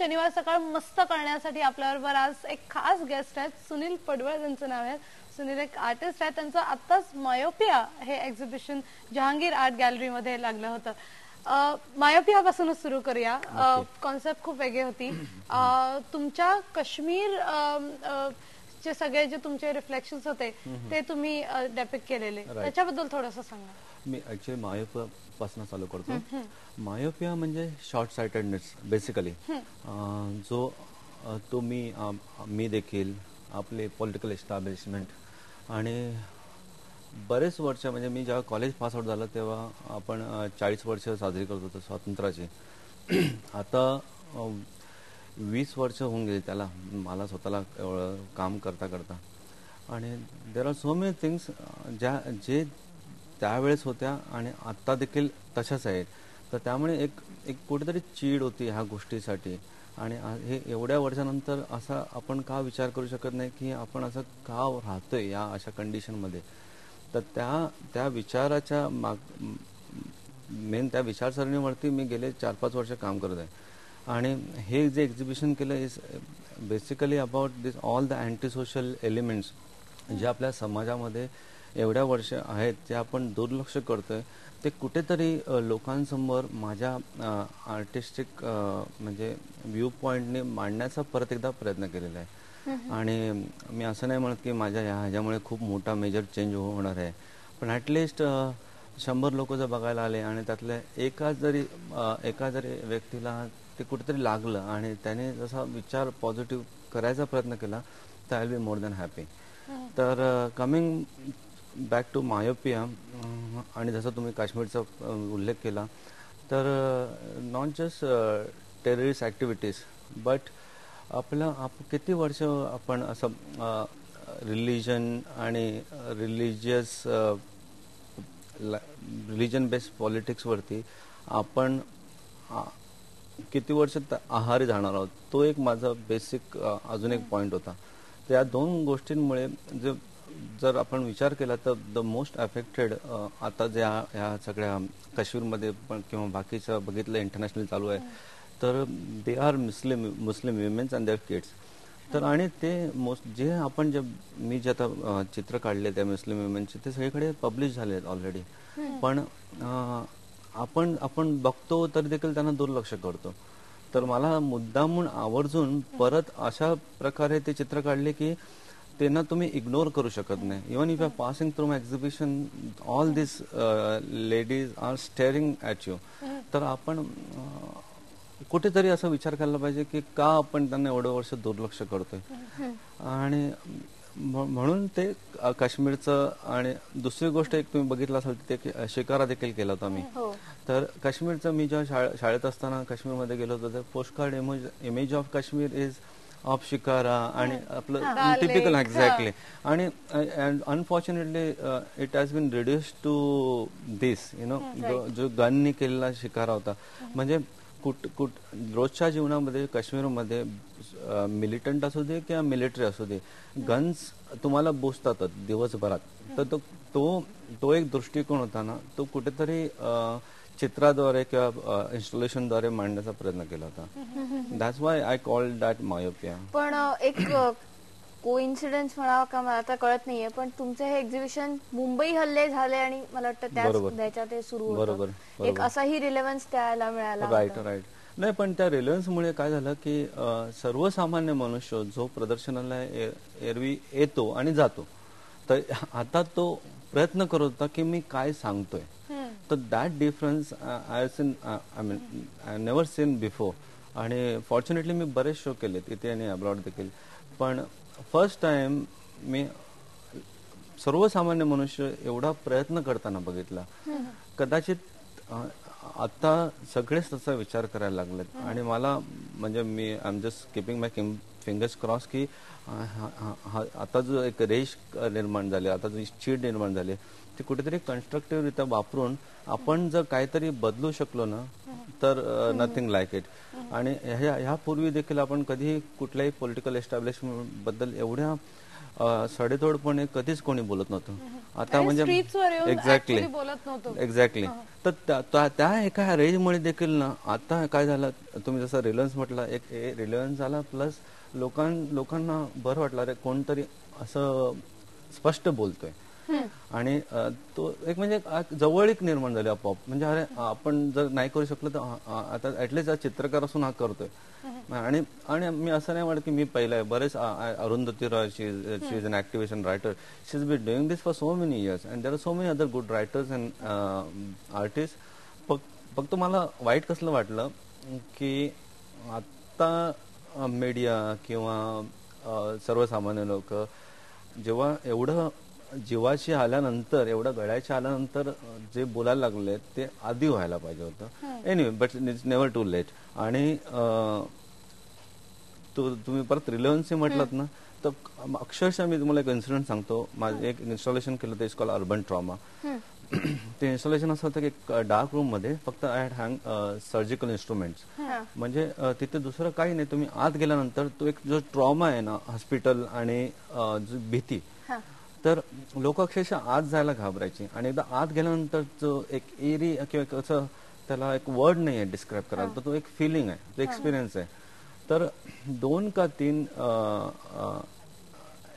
शनिवार सकाळ मस्त करण्यासाठी आपल्याबरोबर आज एक खास गेस्ट आहेत. सुनील पडवळ त्यांचं नाव आहे. सुनील एक आर्टिस्ट आहे. त्यांचं आत्ताच मायोपिया हे एक्झिबिशन जहांगीर आर्ट गॅलरीमध्ये लागलं होतं. मायोपिया पासूनच सुरू करूया. कॉन्सेप्ट खूप वेगळी होती. तुमच्या काश्मीर जे सगळे जे तुमचे रिफ्लेक्शन्स होते ते तुम्ही डेपिक्ट केलेले, त्याच्याबद्दल थोडंसं सांगा. मी ऍक्च्युअली मायोपिया पासून चालू करतो. मायोपिया म्हणजे शॉर्ट साइटेडनेस बेसिकली, जो मी देखील आपले पॉलिटिकल एस्टॅब्लिशमेंट आणि बरेच वर्ष, म्हणजे मी जेव्हा कॉलेज पास आउट झालं तेव्हा आपण 40 वर्ष साजरी करत होतो स्वातंत्र्याची. आता 20 वर्ष होऊन गेली त्याला, मला स्वतःला एवढं काम करता करता. आणि there are so many things जे त्यावेळेस होत्या आणि आत्ता देखील तशाच आहेत. तर त्यामुळे एक कुठेतरी चीड होती ह्या गोष्टीसाठी. आणि हे एवढ्या वर्षानंतर असा आपण का विचार करू शकत नाही की आपण असं का राहतोय या अशा कंडिशनमध्ये. तर त्या विचाराच्या त्या विचारसरणीवरती मी गेले 4-5 वर्ष काम करत आहे. आणि हे जे एक्झिबिशन केलं is basically about this all the anti social elements जे आपल्या समाजामध्ये एवढ्या वर्ष आहेत, जे आपण दुर्लक्ष करतोय, ते कुठेतरी लोकांसमोर माझ्या आर्टिस्टिक म्हणजे व्ह्यू पॉईंटने मांडण्याचा परत एकदा प्रयत्न केलेला आहे. आणि मी असं नाही म्हणत की माझ्या ह्याच्यामुळे खूप मोठा मेजर चेंज होणार आहे, पण ॲटलिस्ट 100 लोक जर बघायला आले आणि त्यातल्या एका जरी व्यक्तीला ते कुठेतरी लागलं आणि त्याने जसा विचार पॉझिटिव्ह करायचा प्रयत्न केला, तर I will be more than happy. तर कमिंग बॅक टू मायोपिया, आणि जसं तुम्ही काश्मीरचा उल्लेख केला, तर not just terrorist activities, but किती वर्ष आपण असं रिलिजन आणि रिलिजन बेस्ड पॉलिटिक्सवरती आपण किती वर्ष आहारी जाणार आहोत. तो एक माझा बेसिक अजून एक पॉईंट होता. त्या दोन गोष्टींमुळे जर आपण विचार केला तर द मोस्ट अफेक्टेड आता ज्या ह्या सगळ्या काश्मीरमध्ये पण किंवा बाकीचं बघितलं इंटरनॅशनल चालू आहे, तर they are Muslim women's and their kids. तर आणि ते मी जे आता चित्र काढले त्या मुस्लिम विमेनचे, ते सगळीकडे पब्लिश झाले आहेत ऑलरेडी. पण आपण बघतो तर देखील त्यांना दुर्लक्ष करतो. तर मला मुद्दामून आवर्जून परत अशा प्रकारे ते चित्र काढले की त्यांना तुम्ही इग्नोर करू शकत नाही. Even if you are passing through my exhibition, all this ladies are staring at you. तर आपण कुठेतरी असं विचार करायला पाहिजे की का आपण त्यांना एवढं वर्ष दुर्लक्ष करतोय. आणि म्हणून ते काश्मीरचं. आणि दुसरी गोष्ट एक तुम्ही बघितलं असाल, ते शिकारा देखील केला होता मी. तर काश्मीरचं मी जेव्हा शाळेत असताना काश्मीरमध्ये गेलो होतो, तर postcard image of Kashmir is of shikara आणि आपलं टिपिकल एक्झॅक्टली. आणि unfortunately it has been reduced to this जो गननी केलेला शिकारा होता. म्हणजे रोजच्या जीवनामध्ये काश्मीरमध्ये मिलिटंट असू दे किंवा मिलिटरी असू दे, गन्स तुम्हाला बोसतातच दिवसभरात. तर तो एक दृष्टिकोन होता ना, तो कुठेतरी चित्राद्वारे किंवा इन्स्टॉलेशनद्वारे मांडण्याचा प्रयत्न केला होता. That's why I called that myopia. पण एक कोइन्सिडन्स म्हणावा का मला आता कळत नाहीये, पण तुमचे हे एक्झिबिशन मुंबई हल्ले झाले आणि मला वाटतं त्याच्यात ते सुरू होतं. एक असाही रिलेव्हन्स त्याला मिळाला. राईट. नाही, पण त्या रिलेव्हन्समुळे काय झालं की सर्वसामान्य मनुष्य जो प्रदर्शनाला एरवी येतो आणि जातो, तर आता तो प्रयत्न करत होता की मी काय सांगतोय. तर that difference I never seen before. आणि फॉर्च्युनेटली मी बरेच शो केलेत इथे आणि अब्रॉड देखील, पण फर्स्ट टाइम मी सर्वसामान्य मनुष्य एवढा प्रयत्न करताना बघितला. कदाचित आता सगळेच तसा विचार करायला लागलेत. आणि मला म्हणजे मी I am just keeping my fingers cross की आता जो एक रेश निर्माण झाले, आता जो चीड निर्माण झाली, ते कुठेतरी कन्स्ट्रक्टिव्हरित्या वापरून आपण जर काहीतरी बदलू शकलो ना, तर नथिंग लाईक इट. आणि ह्यापूर्वी देखील आपण कधीही कुठल्याही पॉलिटिकल एस्टॅब्लिशमेंट बद्दल एवढ्या सडेतोडपणे कधीच कोणी बोलत नव्हतं. आता म्हणजे एक्झॅक्टली. तर त्या एका रेंजमुळे देखील ना आता काय झालं, तुम्ही जसं रिलायन्स म्हटलं, एक रिलायन्स झाला, प्लस लोकांना बरं वाटलं अरे कोणतरी असं स्पष्ट बोलतोय. आणि तो एक म्हणजे जवळीक निर्माण झाली आपोआप. म्हणजे अरे आपण जर नाही करू शकलो तर आता ऍटलीस्ट चित्रकार असून हा करतोय. आणि मी असं नाही म्हणत की मी पहिला आहे. बरेच Arundhati Roy, she is an activist writer, she is been doing this for so many years and there are so many other good writers and artist. फक्त मला वाईट कसलं वाटलं की आता मीडिया किंवा सर्वसामान्य लोक जेव्हा एवढं जीवाशी आल्यानंतर, एवढं गळ्याशी आल्यानंतर जे बोलायला लागले ते आधी व्हायला पाहिजे होतं. Anyway, but it's never too late. आणि तुम्ही परत रिलायन्स म्हटलात ना, तर अक्षरशः मी तुम्हाला एक इन्सिडेंट सांगतो. माझं एक इन्स्टॉलेशन केलं होतं, इट्स कॉल्ड अर्बन ट्रॉमा. ते इन्स्टॉलेशन असं होतं की एक डार्क रूम मध्ये फक्त I had hang surgical instruments. म्हणजे तिथे दुसरं काही नाही. तुम्ही आत गेल्यानंतर तो एक जो ट्रॉमा आहे ना, हॉस्पिटल आणि जो भीती, तर लोक अक्षरशः आत जायला घाबरायची. आणि एकदा आत गेल्यानंतर जो एक एरिया किंवा कसं त्याला एक वर्ड नाही आहे डिस्क्राईब करायला, तर तो एक फिलिंग आहे, तो एक्सपिरियन्स आहे. तर 2 का 3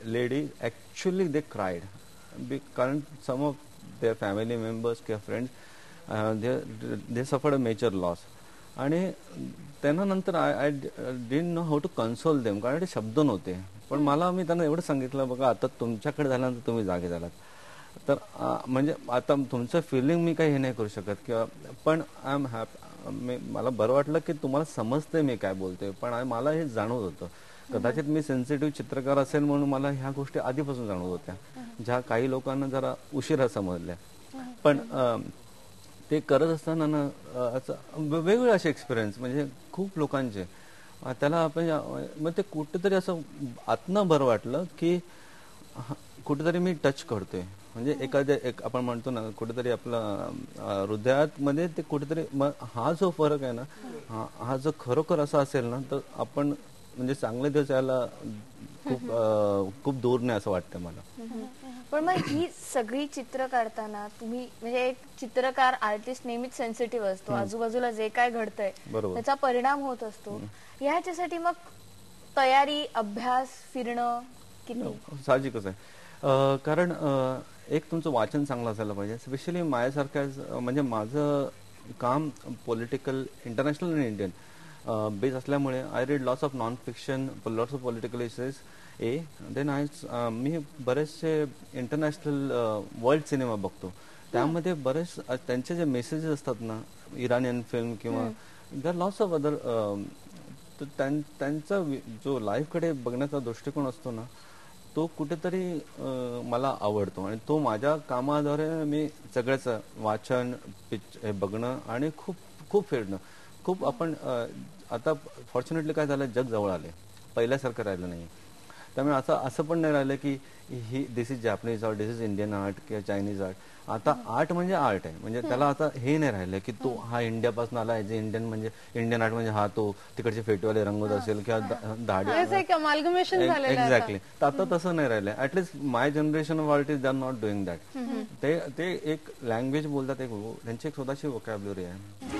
लेडीज ऍक्च्युअली दे क्राईड, कारण some of their family members किंवा friends they suffered a major loss. आणि त्यांना नंतर I didn't know how to console them, कारण ते शब्द नव्हते. पण मी त्यांना एवढं सांगितलं, बघा आता तुमच्याकडे झाल्यानंतर तुम्ही जागे झालात, तर म्हणजे आता तुमचं फिलिंग मी काही हे नाही करू शकत किंवा, पण आय एम हॅपी. मला बरं वाटलं की तुम्हाला समजते मी काय बोलतोय. पण मला हे जाणवत होतं, कदाचित मी सेन्सिटिव्ह चित्रकार असेल म्हणून मला ह्या गोष्टी आधीपासून जाणवत होत्या, ज्या काही लोकांना जरा उशिरा समजल्या. पण ते करत असताना ना असं वेगवेगळे असे एक्सपिरियन्स, म्हणजे खूप लोकांचे, त्याला आपण मग ते कुठेतरी असं आतनं बरं वाटलं की कुठेतरी मी टच करतोय. म्हणजे आपण म्हणतो ना, कुठेतरी आपलं हृदयात मध्ये ते कुठेतरी, हा जो फरक आहे ना, हा जो खरोखर असा असेल ना, तर आपण म्हणजे चांगले दिवस यायला खूप दूर नाही असं वाटतं मला. पण मग ही सगळी चित्र काढताना तुम्ही, म्हणजे एक चित्रकार आर्टिस्ट नेहमीच सेन्सिटिव्ह असतो, आजूबाजूला जे काय घडतंय त्याचा परिणाम होत असतो. ह्याच्यासाठी मग तयारी, अभ्यास, फिरणं किती साहजिकच आहे. कारण एक तुमचं वाचन चांगलं असायला पाहिजे. स्पेशली माझ्यासारख्या, म्हणजे माझं काम पॉलिटिकल, इंटरनॅशनल आणि इंडियन बेस असल्यामुळे I read lots of non fiction, lots of political issues. Than me बरेचसे इंटरनॅशनल वर्ल्ड सिनेमा बघतो. त्यामध्ये बरेच त्यांचे जे मेसेजेस असतात ना, इराणियन फिल्म किंवा देर लॉट्स ऑफ अदर, तर त्यांचा जो लाईफकडे बघण्याचा दृष्टिकोन असतो ना, तो कुठेतरी मला आवडतो. आणि तो माझ्या कामाद्वारे मी सगळ्याच वाचन, हे बघणं आणि खूप फिरणं, खूप आपण आता फॉर्च्युनेटली काय झालं, जग जवळ आले, पहिल्यासारखं राहिलं नाही. त्यामुळे असं पण नाही राहिलं की this is Japanese art, this is Indian art किंवा चायनीज आर्ट. आता आर्ट म्हणजे आर्ट आहे. म्हणजे त्याला आता हे नाही राहिलं की तो हा इंडियापासून आला आहे, इंडियन म्हणजे इंडियन आर्ट म्हणजे हा तो तिकडचे फेटीवाले रंगवत असेल किंवा दाढी. एक्झॅक्टली. तर आता तसं नाही राहिलंय. At least my generation of artist they are not doing that. ते एक लँग्वेज बोलतात, त्यांची एक स्वतःची वोकॅब्युलरी आहे.